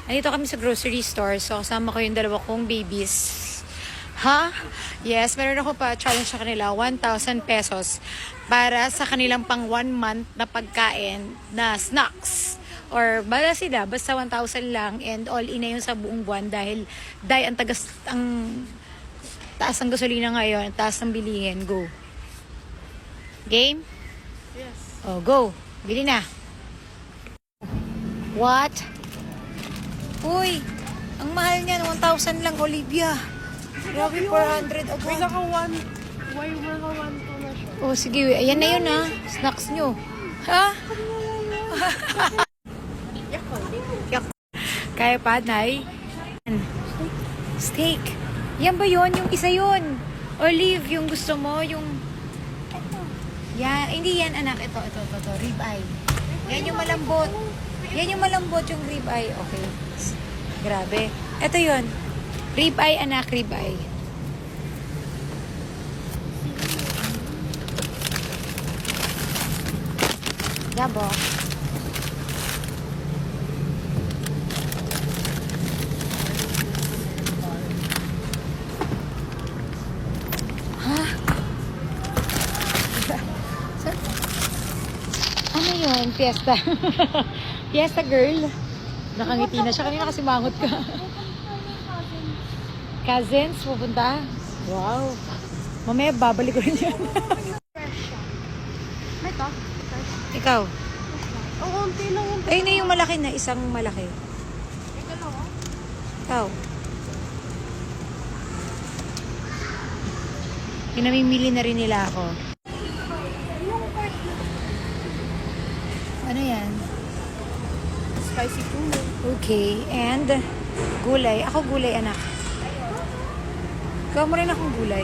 Andito kami sa grocery store. So, kasama ko yung dalawa kong babies. Ha? Yes, meron ako pa challenge sa kanila, 1,000 pesos para sa kanilang pang 1 month na pagkain na snacks. Or bala sila, basta 1,000 lang and all in na yun sa buong buwan dahil ang taas ng gasolina ngayon, taas ng bilihin. Go. Game? Yes. Oh, go. Bili na. What? Uy, ang mahal niyan, 1,000 lang, Olivia. Grabe, 400 agad. May naka 1. Why naka 1 to na siya? Oh, sige, ayan na yun ha. Snacks nyo. Ha? Yak. Kaya pa, Nay? Steak. Yan ba yun? Yung isa yun. Olive, yung gusto mo, yung... Yan, hindi yan, anak. Ito. Rib eye. Yan yung malambot. Yan yung malambot, yung rib eye. Okay. Grabe. Ito yun. Rib eye, anak. Rib eye. Yabo. Ha? Ano yun? Fiesta. Fiesta girl. Nakangiti na siya. Kanina kasi mangot ka. Cousins, pupunta? Wow. Mamaya, babalik ko rin yan. May to? Ikaw? Ang konti lang yung... Ayun na yung malaki na, isang malaki. May dalawa? Ikaw? Pinamimili na rin nila ako. Ano yan? Spicy tuna. Okay, and gulay. Ako gulay, anak. Ikaw mo rin akong gulay.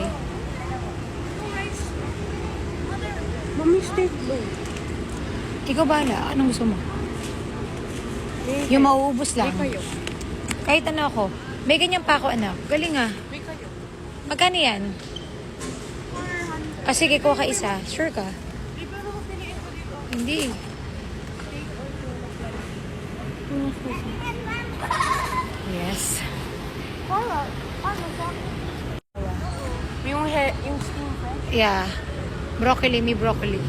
Mami, steak ba? Ikaw bahala. Anong gusto mo? Yung mauubos lang. May kayo. Kahit ano ako. May ganyan pa ako, anak. Galing ah. May kayo. Magkano yan? Ah, sige, kuha ka isa. Sure ka? Di ba naman piliin ko dito? Hindi. Yes. Yung steam fry? Yeah. Broccoli, may broccoli.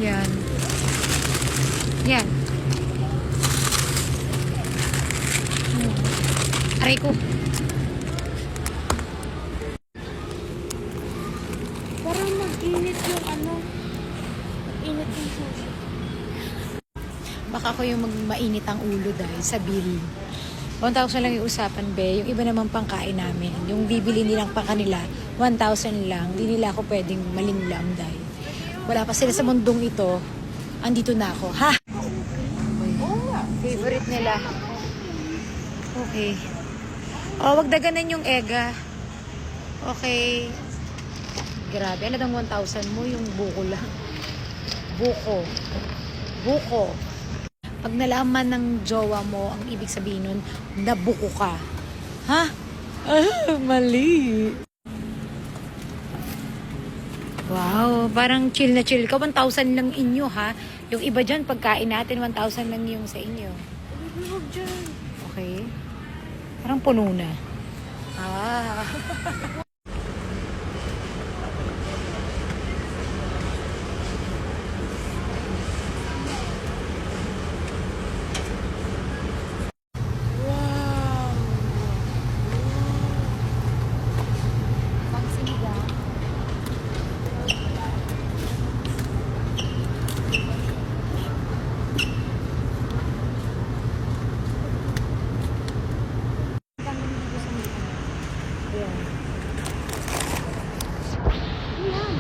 Yan. Yan. Aray ko. Parang mag-init yung ano. Mag-init yung sushi. Baka ako yung mainit ang ulo dahil sa bill. 1,000 lang yung usapan, be. Yung iba naman pangkain namin. Yung bibili nilang pa kanila, 1,000 lang. Hindi nila ako pwedeng malinlang dahil wala pa sila sa mundong ito. Andito na ako. Ha? Oo nga. Favorite nila. Okay. Oh, wag daganan yung ega. Okay. Grabe. Ano daw 1,000 mo? Yung buko lang. Buko. Buko. Pag nalaman ng jowa mo, ang ibig sabihin nun, nabuko ka. Ha? Ah, mali. Wow, parang chill na chill ka. 1,000 lang inyo, ha? Yung iba dyan, pagkain natin, 1,000 lang yung sa inyo. Huwag dyan. Okay. Parang puno na. Ah. Wow. Pang sinigang. Ayan. Ayan.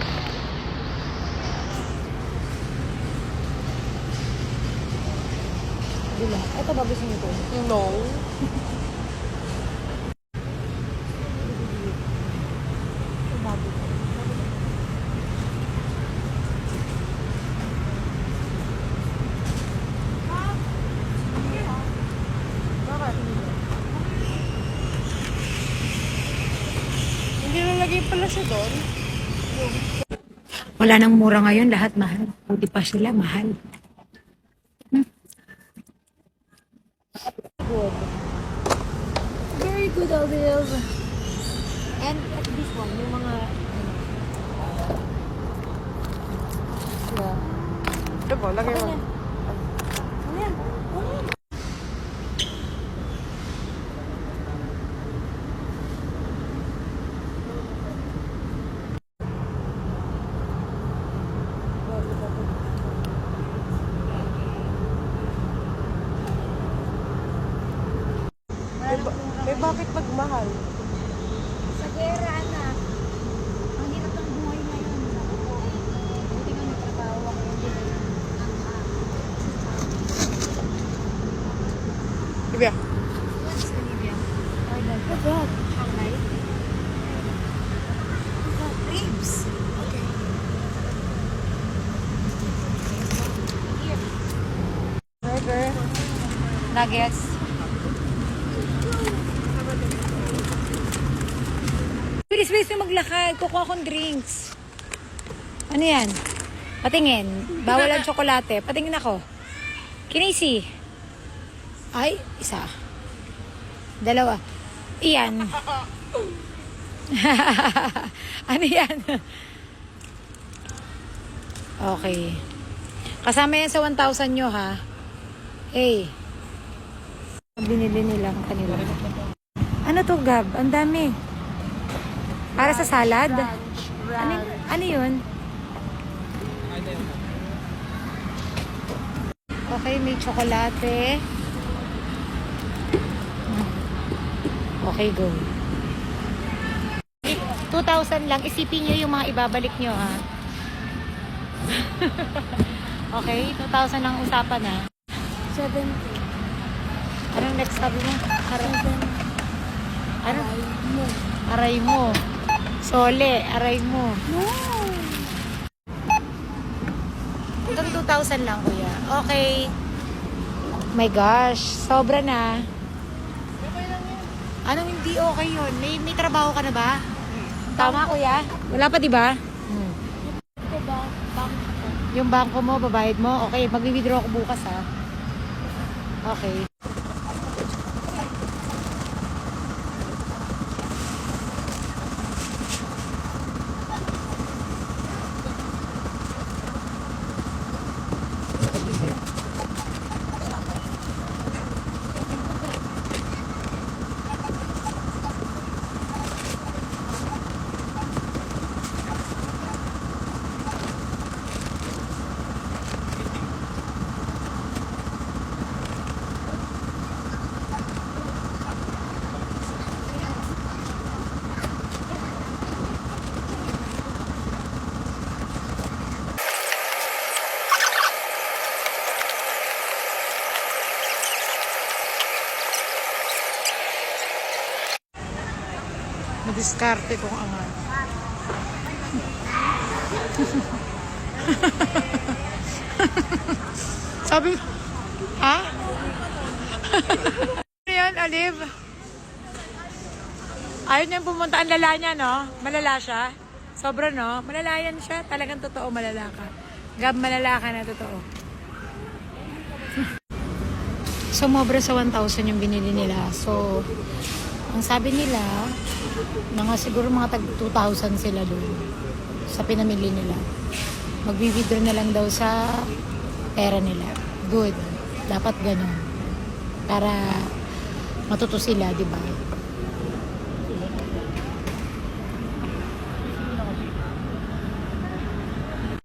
Dila. Ito ba gusto niyo to? No. Ito bago. Bakit? Hindi nalagay pala siya doon. Wala nang mura ngayon, lahat mahal. Buti pa sila, mahal. Good. Very good, Olive. And at this one, yung mga, yeah. Ito po, lagay mo. Ano yan? Ano yan? May bakit magmahal? Sa gera, anak. Ang hirap ng buhay ngayon. Buti nga nagtrabaho ako ngayon. Ibya. What's Olivia? Order. What's that? Halay. Ribs. Okay. Burger. Nuggets. Bilis-bilis na maglakad. Kukuha akong drinks. Ano yan? Patingin. Bawal ang tsokolate. Patingin ako. Kinisi. Ay, isa. Dalawa. Iyan. Ano yan? Okay. Kasama yan sa 1,000 nyo, ha? Hey. Binili nilang kanila. Ano to, Gab? Ang dami. Para sa salad? Ano yun? Okay, may tsokolate. Okay, go. 2,000 lang. Isipin nyo yung mga ibabalik nyo, ha? Okay, 2,000 ang usapan, ha? 70. Anong next sabi mo? Ano? Mo. Aray mo. Sole, aray mo. No. Itong 2,000 lang, kuya. Okay. My gosh, sobra na. Anong hindi okay yun? May trabaho ka na ba? Tama, kuya? Wala pa, di ba? Ito ba? Bangko. Yung bangko mo, babayad mo? Okay, mag-withdraw ko bukas, ha? Okay. Madiskarte kung angan. Sabi, ha? Ano yan, Olive? Ayaw niyang pumunta ang lala niya, no? Malala siya. Sobra, no? Malala yan siya. Talagang totoo, malala ka. Gab, malala ka na, totoo. Sumobra sa 1,000 yung binili nila. So, ang sabi nila, siguro mga tag 2,000 sila doon sa pinamili nila. Magbi-withdraw na lang daw sa pera nila. Good. Dapat ganun. Para matuto sila, di ba?